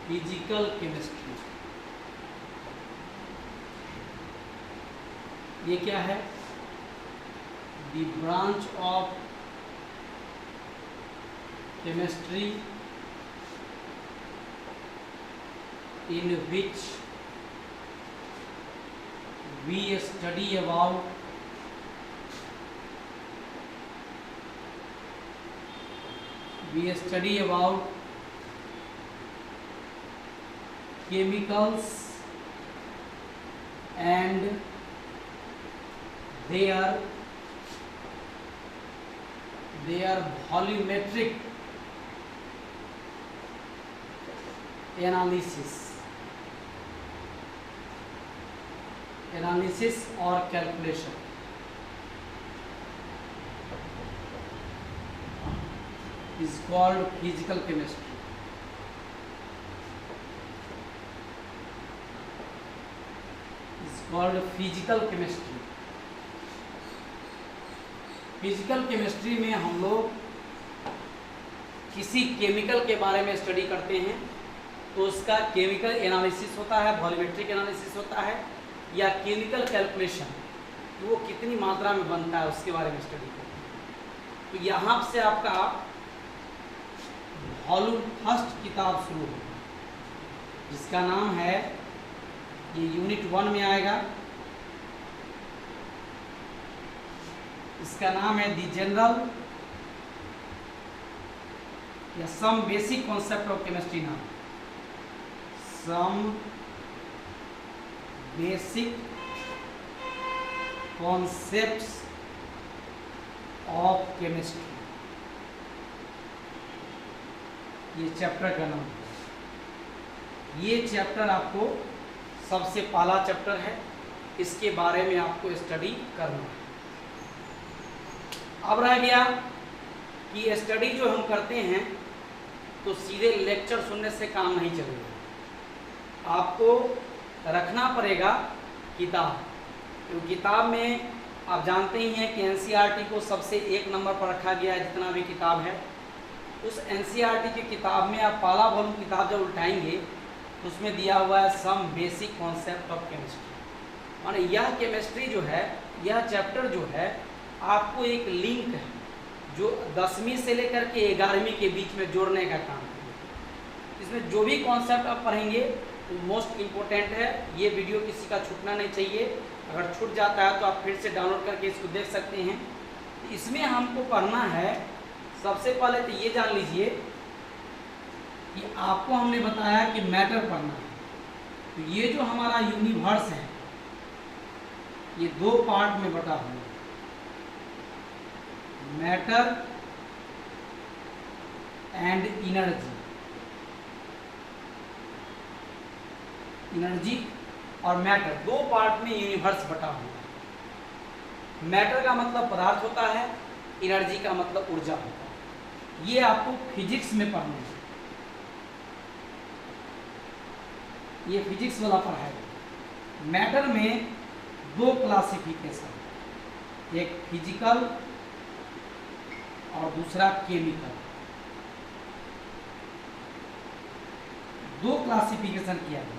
Physical chemistry, ये क्या है? The branch of chemistry in which we study about chemicals and their volumetric analysis or calculation is called physical chemistry. Physical chemistry में हम लोग किसी chemical के बारे में स्टडी करते हैं तो उसका केमिकल एनालिसिस होता है, वॉल्यूमेट्रिक एनालिसिस होता है, या केमिकल कैलकुलेशन, तो वो कितनी मात्रा में बनता है उसके बारे में स्टडी करते हैं। तो यहाँ से आपका वॉल्यूम फर्स्ट किताब शुरू होगा जिसका नाम है, ये यूनिट 1 में आएगा, इसका नाम है द जनरल या some basic concept of chemistry. नाम some basic concepts of chemistry, ये चैप्टर का नाम है। ये चैप्टर आपको सबसे पहला चैप्टर है, इसके बारे में आपको स्टडी करना है। अब रह गया कि स्टडी जो हम करते हैं तो सीधे लेक्चर सुनने से काम नहीं चलेगा, आपको रखना पड़ेगा किताब। तो किताब में आप जानते ही हैं कि एनसीईआरटी को सबसे 1 नंबर पर रखा गया है जितना भी किताब है। उस एनसीईआरटी की किताब में आप पहला वॉल्यूम किताब जब उठाएंगे तो उसमें दिया हुआ है some basic concept of chemistry. माने यह केमिस्ट्री जो है, यह चैप्टर जो है, आपको एक लिंक है जो 10वीं से लेकर के 11वीं के बीच में जोड़ने का काम करेगा। इसमें जो भी कॉन्सेप्ट आप पढ़ेंगे वो मोस्ट इम्पोर्टेंट है। ये वीडियो किसी का छूटना नहीं चाहिए, अगर छूट जाता है तो आप फिर से डाउनलोड करके इसको देख सकते हैं। इसमें हमको पढ़ना है, सबसे पहले तो ये जान लीजिए कि आपको हमने बताया कि मैटर पढ़ना है। तो ये जो हमारा यूनिवर्स है ये 2 पार्ट में बटा हुआ है, मैटर एंड एनर्जी। एनर्जी और मैटर 2 पार्ट में यूनिवर्स बटा हुआ है। मैटर का मतलब पदार्थ होता है, एनर्जी का मतलब ऊर्जा होता है। ये आपको फिजिक्स में पढ़ना है, ये फिजिक्स वाला पढ़ाएगा। मैटर में 2 क्लासिफिकेशन, एक फिजिकल और दूसरा केमिकल। 2 क्लासिफिकेशन किया गया।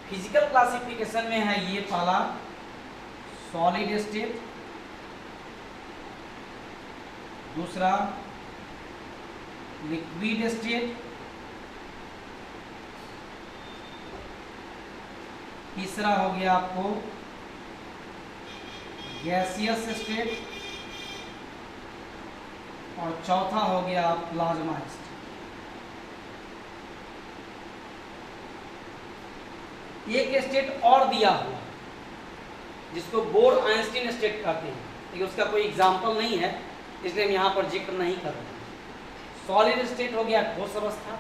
फिजिकल क्लासिफिकेशन में है ये पहला सॉलिड स्टेट, दूसरा लिक्विड स्टेट, तीसरा हो गया आपको गैसियस स्टेट, और चौथा हो गया प्लाज्मा स्टेट। एक स्टेट और दिया हुआ जिसको बोर आइंस्टीन स्टेट कहते हैं, लेकिन उसका कोई एग्जाम्पल नहीं है इसलिए हम यहाँ पर जिक्र नहीं कर रहे। सॉलिड स्टेट हो गया ठोस अवस्था,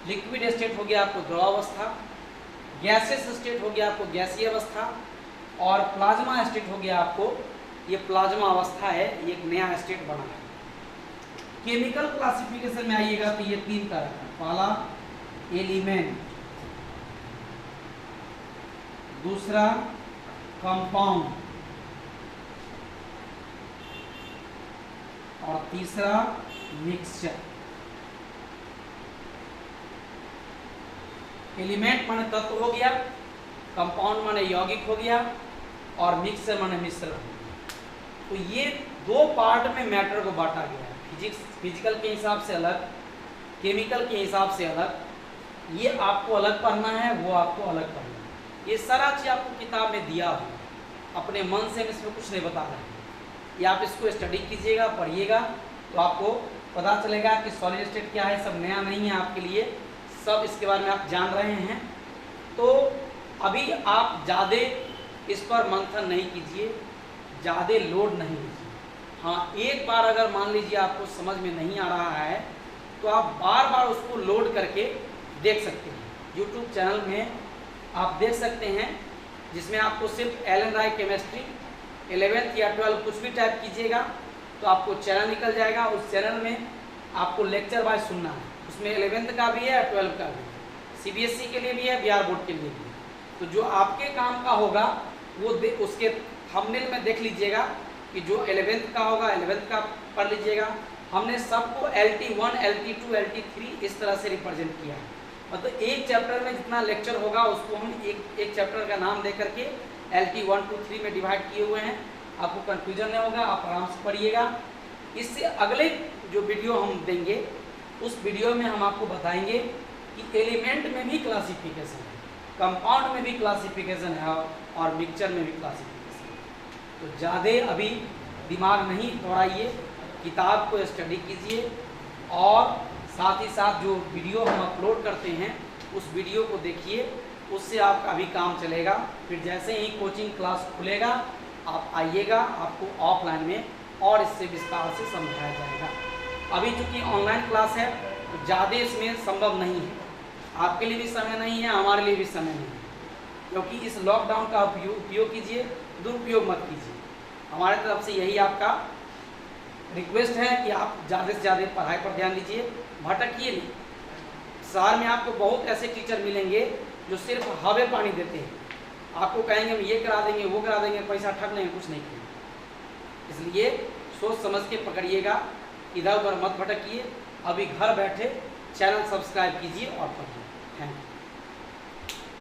लिक्विड स्टेट हो गया आपको द्रवावस्था, गैसियस स्टेट हो गया आपको गैसीय अवस्था, और प्लाज्मा स्टेट हो गया आपको, ये प्लाज्मा अवस्था है, ये एक नया स्टेट बना है। केमिकल क्लासिफिकेशन में आइएगा तो ये 3 तरह का, पहला एलिमेंट, दूसरा कंपाउंड, और तीसरा मिक्सचर। एलिमेंट माने तत्व हो गया, कंपाउंड माने यौगिक हो गया, और मिक्सर माने मिश्रण हो गया। तो ये दो पार्ट में मैटर को बांटा गया है, फिजिकल के हिसाब से अलग, केमिकल के हिसाब से अलग। ये आपको अलग पढ़ना है, वो आपको अलग पढ़ना है। ये सारा चीज़ आपको किताब में दिया हुआ है, अपने मन से हम इसमें कुछ नहीं बता रहे हैं। ये आप इसको स्टडी कीजिएगा, पढ़िएगा, तो आपको पता चलेगा कि सॉलिड स्टेट क्या है। सब नया नहीं है आपके लिए, सब इसके बारे में आप जान रहे हैं। तो अभी आप ज़्यादा इस पर मंथन नहीं कीजिए, ज़्यादा लोड नहीं लीजिए। हाँ, एक बार अगर मान लीजिए आपको समझ में नहीं आ रहा है तो आप बार बार उसको लोड करके देख सकते हैं। यूट्यूब चैनल में आप देख सकते हैं, जिसमें आपको सिर्फ एलन राय केमिस्ट्री 11th या 12 कुछ भी टाइप कीजिएगा तो आपको चैनल निकल जाएगा। उस चैनल में आपको लेक्चर वाइज सुनना है, उसमें 11th का भी है, 12 का भी है, CBSE के लिए भी है, बिहार बोर्ड के लिए भी है। तो जो आपके काम का होगा वो उसके थंबनेल में देख लीजिएगा कि जो 11th का होगा 11th का पढ़ लीजिएगा। हमने सबको LT1, LT2, LT3 इस तरह से रिप्रेजेंट किया है। मतलब एक चैप्टर में जितना लेक्चर होगा उसको हम एक चैप्टर का नाम दे करके LT1, 2, 3 में डिवाइड किए हुए हैं। आपको कन्फ्यूजन नहीं होगा, आप आराम से पढ़िएगा। इससे अगले जो वीडियो हम देंगे उस वीडियो में हम आपको बताएंगे कि एलिमेंट में भी क्लासिफिकेशन है, कंपाउंड में भी क्लासिफिकेशन है, और मिक्सचर में भी क्लासिफिकेशन है। तो ज़्यादा अभी दिमाग नहीं दौड़ाइए, किताब को स्टडी कीजिए, और साथ ही साथ जो वीडियो हम अपलोड करते हैं उस वीडियो को देखिए, उससे आपका भी काम चलेगा। फिर जैसे ही कोचिंग क्लास खुलेगा आप आइएगा, आपको ऑफलाइन में और इससे विस्तार से समझाया जाएगा। अभी चूँकि ऑनलाइन क्लास है तो ज़्यादा इसमें संभव नहीं है, आपके लिए भी समय नहीं है, हमारे लिए भी समय नहीं है, क्योंकि इस लॉकडाउन का उपयोग कीजिए, दुरुपयोग मत कीजिए। हमारे तरफ से यही आपका रिक्वेस्ट है कि आप ज़्यादा से ज़्यादा पढ़ाई पर ध्यान दीजिए, भटकिए नहीं। शहर में आपको बहुत ऐसे टीचर मिलेंगे जो सिर्फ हवे पानी देते हैं, आपको कहेंगे हम ये करा देंगे, वो करा देंगे, पैसा ठग लेंगे, कुछ नहीं करेंगे। इसलिए सोच समझ के पकड़िएगा, इधर उधर मत भटकिए। अभी घर बैठे चैनल सब्सक्राइब कीजिए और पढ़िए। Thank you.